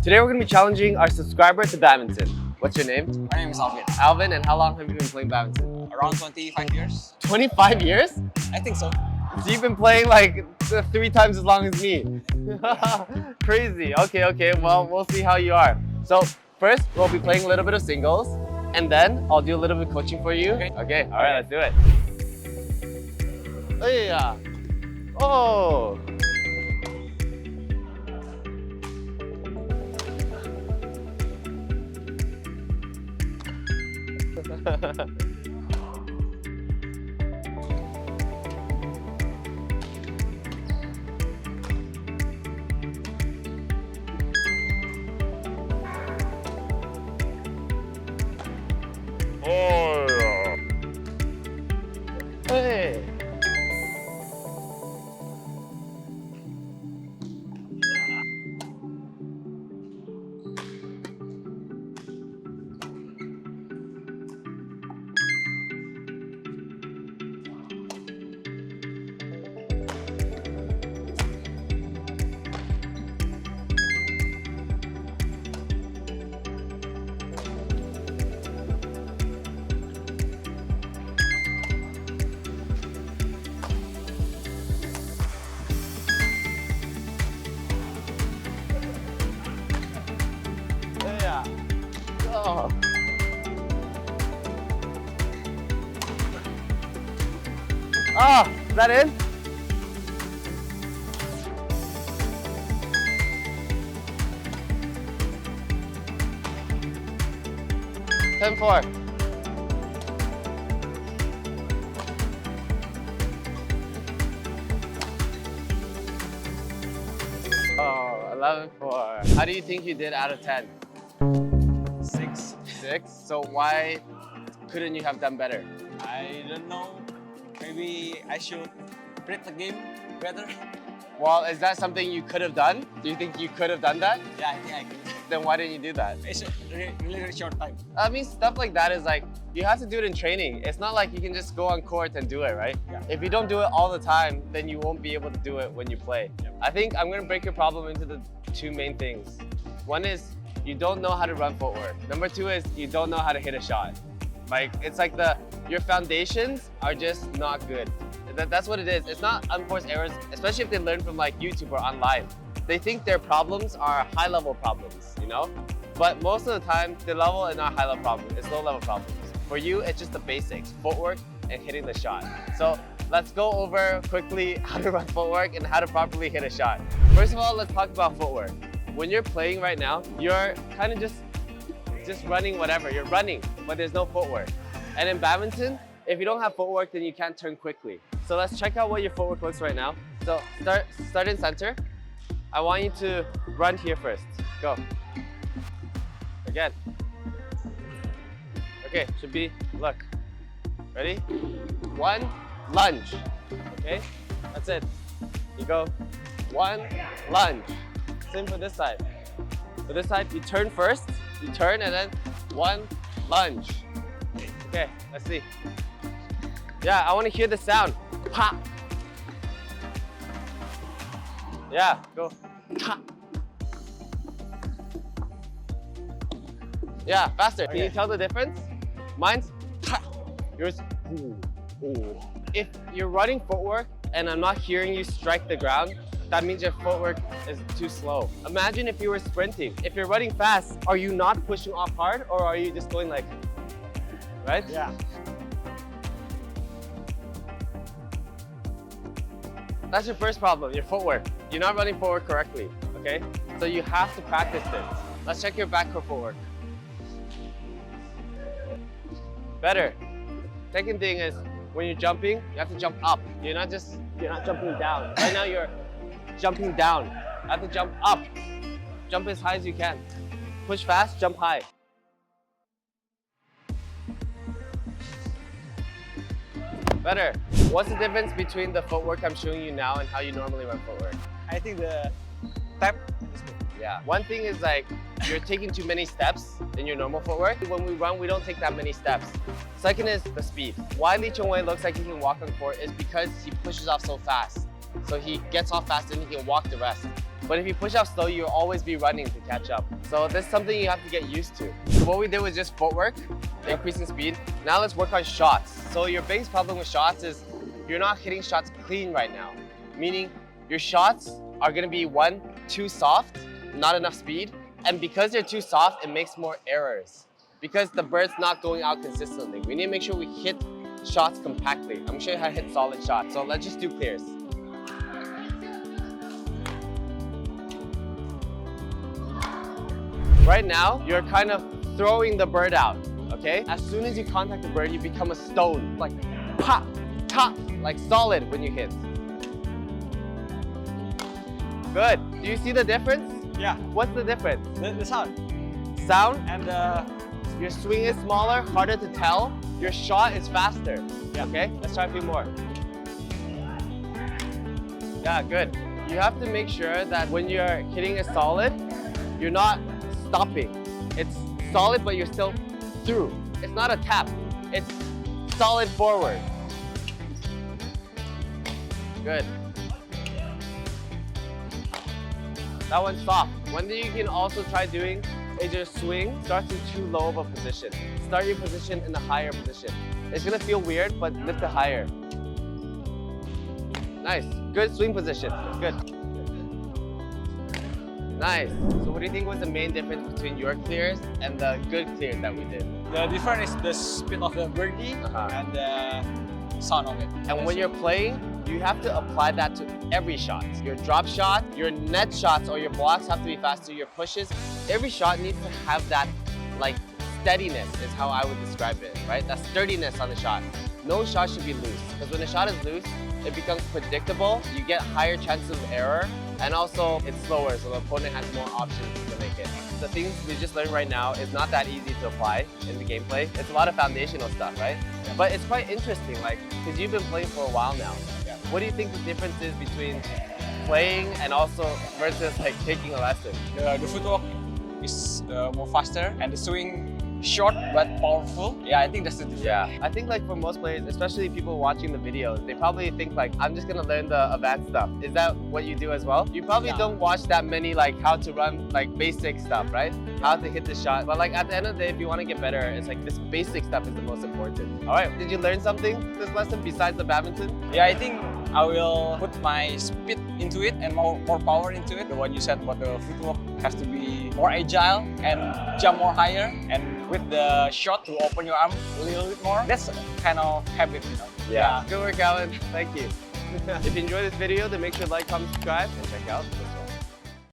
Today we're going to be challenging our subscriber to badminton. What's your name? My name is Alvin. Alvin, and how long have you been playing badminton? Around 25 years. 25 years? I think so. So you've been playing like 3 times as long as me. Crazy. Okay. Well, we'll see how you are. So first, we'll be playing a little bit of singles, and then I'll do a little bit of coaching for you. Okay. All right, let's do it. Oh yeah. Oh. Oh yeah. Hey. Yeah. Oh. Oh, is that in? Ten four. Oh, 11-4. How do you think you did out of 10? 6. 6? So why couldn't you have done better? I don't know. Maybe I should read the game better. Well, is that something you could have done? Do you think you could have done that? Yeah, I think I can. Then why didn't you do that? It's a really short time. I mean, stuff like that is like, you have to do it in training. It's not like you can just go on court and do it, right? Yeah. If you don't do it all the time, then you won't be able to do it when you play. Yeah. I think I'm gonna break your problem into the 2 main things. One is you don't know how to run footwork. Number 2 is you don't know how to hit a shot. Like, it's like your foundations are just not good. That's what it is. It's not unforced errors, especially if they learn from like YouTube or online. They think their problems are high-level problems, you know? But most of the time, the level is not high-level problems, it's low-level problems. For you, it's just the basics, footwork and hitting the shot. So let's go over quickly how to run footwork and how to properly hit a shot. First of all, let's talk about footwork. When you're playing right now, you're kind of just running whatever. You're running, but there's no footwork. And in badminton, if you don't have footwork, then you can't turn quickly. So let's check out what your footwork looks right now. So start in center. I want you to run here first. Go. Again. Okay, should be, look. Ready? 1, lunge. Okay, that's it. You go 1, lunge. Same for this side. For this side, you turn first. You turn and then 1, lunge. Okay, let's see. Yeah, I want to hear the sound. Pop. Yeah, go. Ha. Yeah, faster. Can you tell the difference? Mine's ha. Yours. Ooh. Ooh. If you're running footwork and I'm not hearing you strike the ground, that means your footwork is too slow. Imagine if you were sprinting. If you're running fast, are you not pushing off hard or are you just going like, right? Yeah. That's your first problem, your footwork. You're not running forward correctly, okay? So you have to practice this. Let's check your backcourt footwork. Better. Second thing is, when you're jumping, you have to jump up. You're not jumping down. Right now you're jumping down. You have to jump up. Jump as high as you can. Push fast, jump high. Better. What's the difference between the footwork I'm showing you now and how you normally run footwork? I think the tap is good. Yeah. One thing is like, you're taking too many steps in your normal footwork. When we run, we don't take that many steps. Second is the speed. Why Lee Chong-wei looks like he can walk on court is because he pushes off so fast. So he gets off fast and he can walk the rest. But if you push off slow, you'll always be running to catch up. So this is something you have to get used to. So what we did was just footwork, increasing speed. Now let's work on shots. So your biggest problem with shots is you're not hitting shots clean right now. Meaning your shots are gonna be one, too soft, not enough speed. And because they're too soft, it makes more errors. Because the bird's not going out consistently. We need to make sure we hit shots compactly. I'm gonna show you how to hit solid shots. So let's just do clears. Right now, you're kind of throwing the bird out, okay? As soon as you contact the bird, you become a stone. Like pop, top, like solid when you hit. Good. Do you see the difference? Yeah. What's the difference? The sound. Sound? And Your swing is smaller, harder to tell. Your shot is faster. Yeah. Okay, let's try a few more. Yeah, good. You have to make sure that when you're hitting a solid, you're not stopping. It's solid, but you're still through. It's not a tap. It's solid forward. Good. That one's soft. One thing you can also try doing is your swing starts in too low of a position. Start your position in a higher position. It's gonna feel weird, but lift it higher. Nice. Good swing position. Good. Nice. So what do you think was the main difference between your clears and the good clears that we did? the difference is the speed of the birdie and the sound of it. And when you're playing, you have to apply that to every shot. Your drop shot, your net shots or your blocks have to be faster, your pushes. Every shot needs to have that like steadiness is how I would describe it, right? That sturdiness on the shot. No shot should be loose because when the shot is loose, it becomes predictable, you get higher chances of error, and also it's slower, so the opponent has more options to make it. The things we just learned right now is not that easy to apply in the gameplay. It's a lot of foundational stuff, right? Yeah. But it's quite interesting, like, because you've been playing for a while now. Yeah. What do you think the difference is between playing and also versus like taking a lesson? The footwork is more faster and the swing short but powerful. Yeah, I think that's the difference. Yeah, I think like for most players, especially people watching the videos, they probably think like, I'm just gonna learn the advanced stuff. Is that what you do as well? You probably don't watch that many like how to run like basic stuff, right? How to hit the shot. But like at the end of the day, if you want to get better, it's like this basic stuff is the most important. All right, did you learn something this lesson besides the badminton? Yeah, I think I will put my speed into it and more power into it. The one you said about the footwork has to be more agile and jump more higher, and with the shot to open your arm a little bit more. That's kind of habit, you know. Yeah. Good work, Alan. Thank you. If you enjoyed this video, then make sure to like, comment, subscribe, and check out this one.